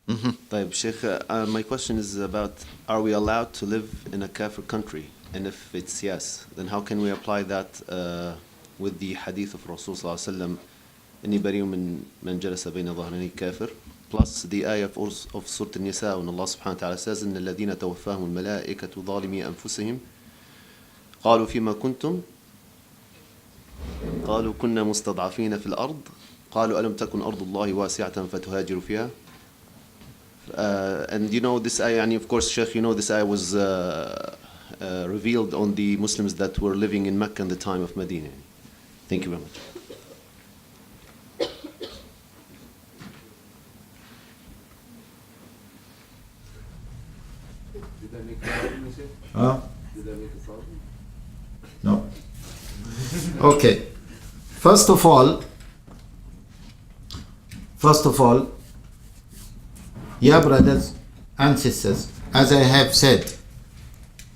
طيب Sheikh, my question is about, are we allowed to live in a kafir country? And if it's yes, then how can we apply that with the hadith of Rasul صلى الله عليه وسلم, إني بريء من جلس بين ظهراني كافر, plus the ayah of Surah An-Nisa when Allah subhanahu wa ta'ala says إن الذين توفاهم الملائكة ظالمي أنفسهم قالوا فيما كنتم قالوا كنا مستضعفين في الأرض قالوا ألم تكن أرض الله واسعة فتهاجروا فيها. And you know this ayah, of course, Sheikh, you know this ayah was revealed on the Muslims that were living in Mecca in the time of Medina. Thank you very much. Did I make a problem, Sheikh? Huh? Did I make a problem? No. Okay. First of all, yeah, brothers and sisters, as I have said,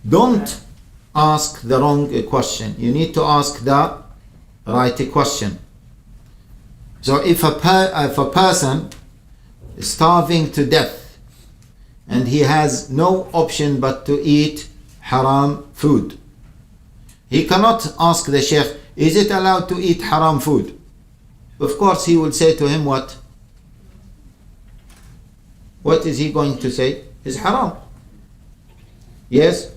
don't ask the wrong question. You need to ask the right question. So if a person is starving to death and he has no option but to eat haram food, he cannot ask the sheikh, is it allowed to eat haram food? Of course he will say to him what? What is he going to say? It's haram. Yes?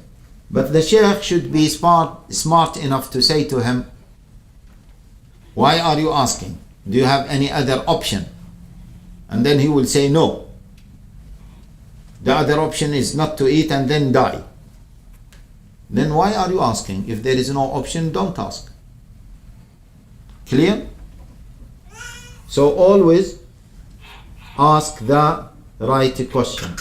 But the sheikh should be smart enough to say to him, why are you asking? Do you have any other option? And then he will say no. The other option is not to eat and then die. Then why are you asking? If there is no option, don't ask. Clear? So always ask the right question.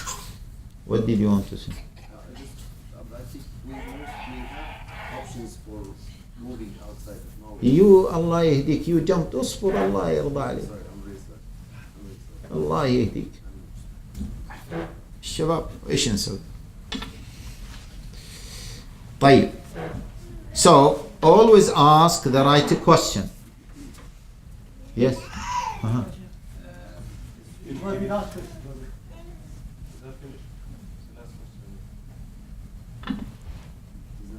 What did you want to say? I think we have options for moving outside of Norway. You, Allah yahdik, you jumped. اصبر Allah يرضى عليك. Sorry, I'm raised that. الله يهديك. الشباب ايش نسوي؟ طيب. So always ask the right question. Yes. Uh-huh. It might be not.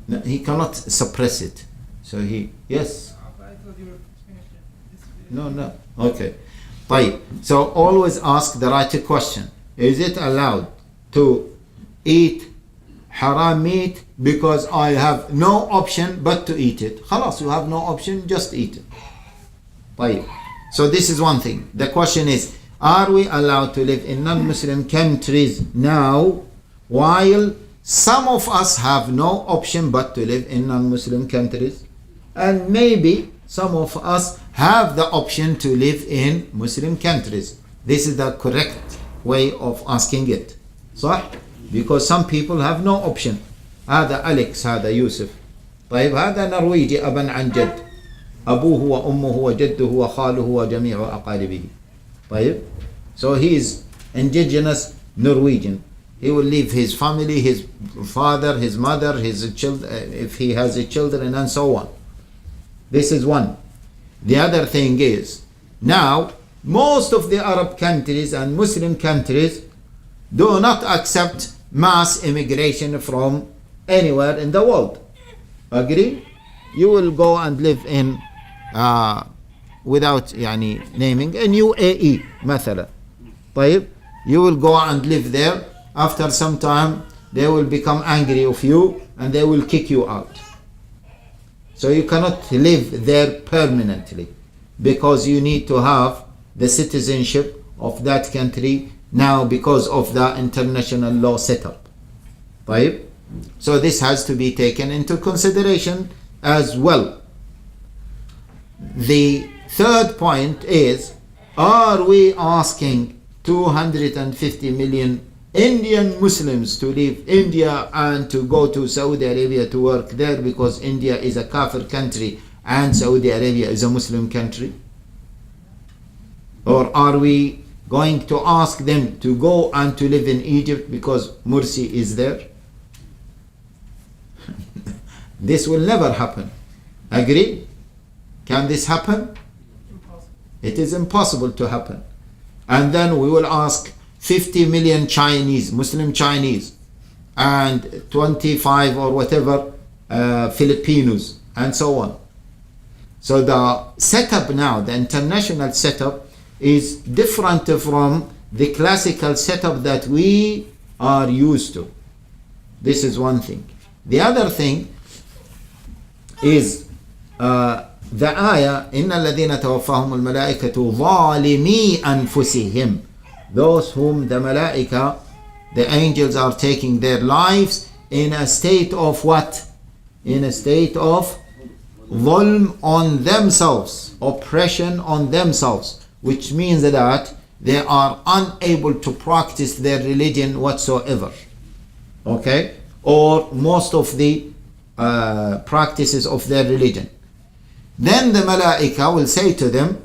No, he cannot suppress it. So he, yes. I thought you were finished. No. Okay. طيب. So always ask the right question. Is it allowed to eat haram meat because I have no option but to eat it? خلاص, you have no option, just eat it. طيب. So this is one thing. The question is, are we allowed to live in non-Muslim countries now while some of us have no option but to live in non-Muslim countries? And maybe some of us have the option to live in Muslim countries. This is the correct way of asking it. صح? Because some people have no option. هذا أليكس, هذا يوسف. طيب هذا نرويجي أبا عن جد. أبوه وأمه وجده وخاله وجميع أقاربه. طيب. So he is indigenous Norwegian. He will leave his family, his father, his mother, his children, if he has children, and so on. This is one. The other thing is, now most of the Arab countries and Muslim countries do not accept mass immigration from anywhere in the world. Agree? You will go and live in without naming in UAE مثلا. طيب, you will go and live there. After some time they will become angry of you and they will kick you out. So you cannot live there permanently because you need to have the citizenship of that country now because of the international law setup. طيب? So this has to be taken into consideration as well. The third point is, are we asking 250 million Indian Muslims to leave India and to go to Saudi Arabia to work there because India is a kafir country and Saudi Arabia is a Muslim country? Or are we going to ask them to go and to live in Egypt because Morsi is there? This will never happen. Agree? Can this happen? Impossible. It is impossible to happen. And then we will ask 50 million Chinese, Muslim Chinese, and 25 or whatever Filipinos, and so on. So the setup now, the international setup, is different from the classical setup that we are used to. This is one thing. The other thing is the ayah, إِنَّ الَّذِينَ تَوَفَّاهُمُ الْمَلَائِكَةُ ظَالِمِي أَنفُسِهِمْ. Those whom the malaika, the angels, are taking their lives in a state of what? In a state of dhulm on themselves, oppression on themselves, which means that they are unable to practice their religion whatsoever. Okay? Or most of the practices of their religion. Then the malaika will say to them,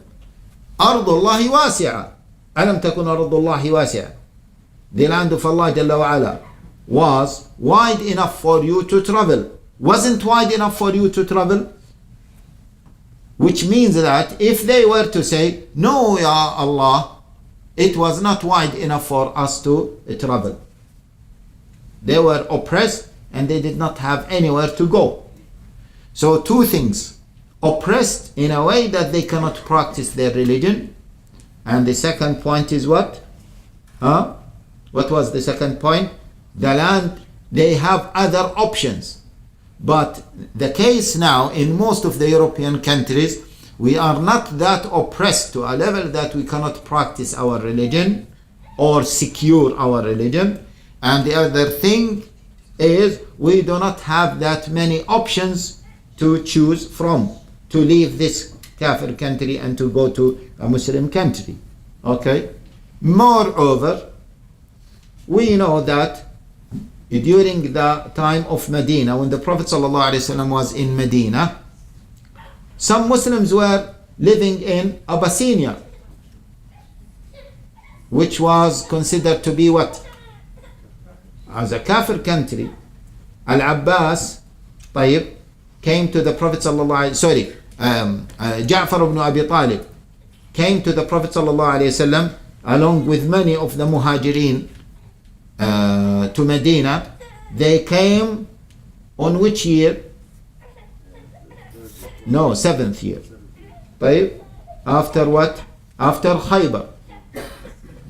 أرض الله واسعة ألم تكن أرض الله واسعة. The land of Allah Jalla wa Ala was wide enough for you to travel. Wasn't wide enough for you to travel? Which means that if they were to say, no, Ya Allah, it was not wide enough for us to travel. They were oppressed and they did not have anywhere to go. So two things. Oppressed in a way that they cannot practice their religion. And the second point is what? What was the second point? The land, they have other options. But the case now in most of the European countries, we are not that oppressed to a level that we cannot practice our religion or secure our religion. And the other thing is we do not have that many options to choose from, to leave this kafir country and to go to a Muslim country. Okay? Moreover, we know that during the time of Medina, when the Prophet ﷺ was in Medina, some Muslims were living in Abyssinia, which was considered to be what? As a kafir country. Al-Abbas came to the Prophet Ja'far ibn Abi Talib came to the Prophet ﷺ along with many of the Muhajirin to Medina. They came on which year? No, 7th year. After what? After Khaybar.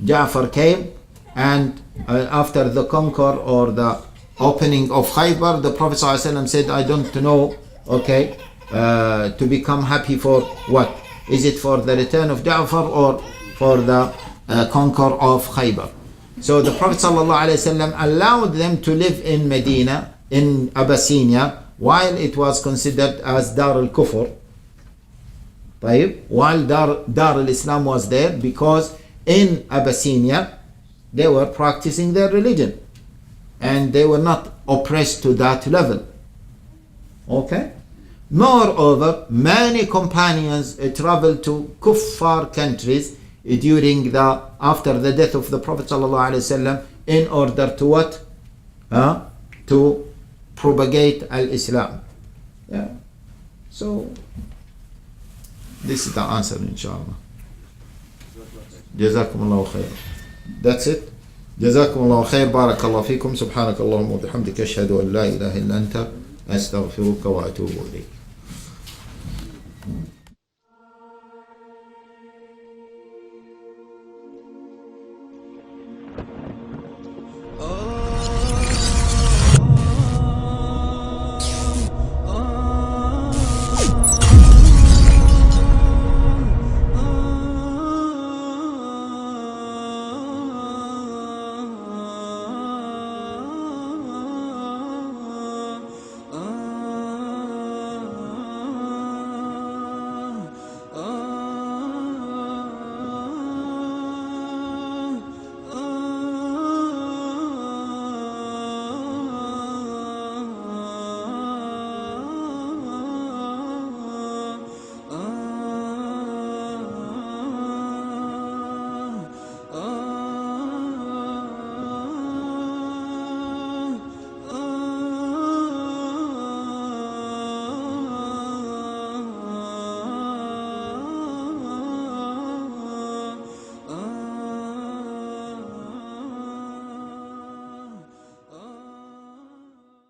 Ja'far came, and after the conquer or the opening of Khaybar, the Prophet ﷺ said, I don't know, okay, to become happy for what? Is it for the return of Ja'far or for the conquer of Khaybar? So the Prophet ﷺ allowed them to live in Medina, in Abyssinia, while it was considered as Dar al-Kufr. While Dar al-Islam was there, because in Abyssinia they were practicing their religion and they were not oppressed to that level. Okay? Moreover, many companions traveled to kuffar countries after the death of the Prophet ﷺ in order to what? To propagate al-Islam. Yeah. So this is the answer, inshallah. Jazakumullahu khair. That's it. Jazakumullahu khair. Barakallahu fikum. Subhanakallahumma wa bihamdika ashhadu an la ilaha illa anta astaghfiruka wa atubu ilayk.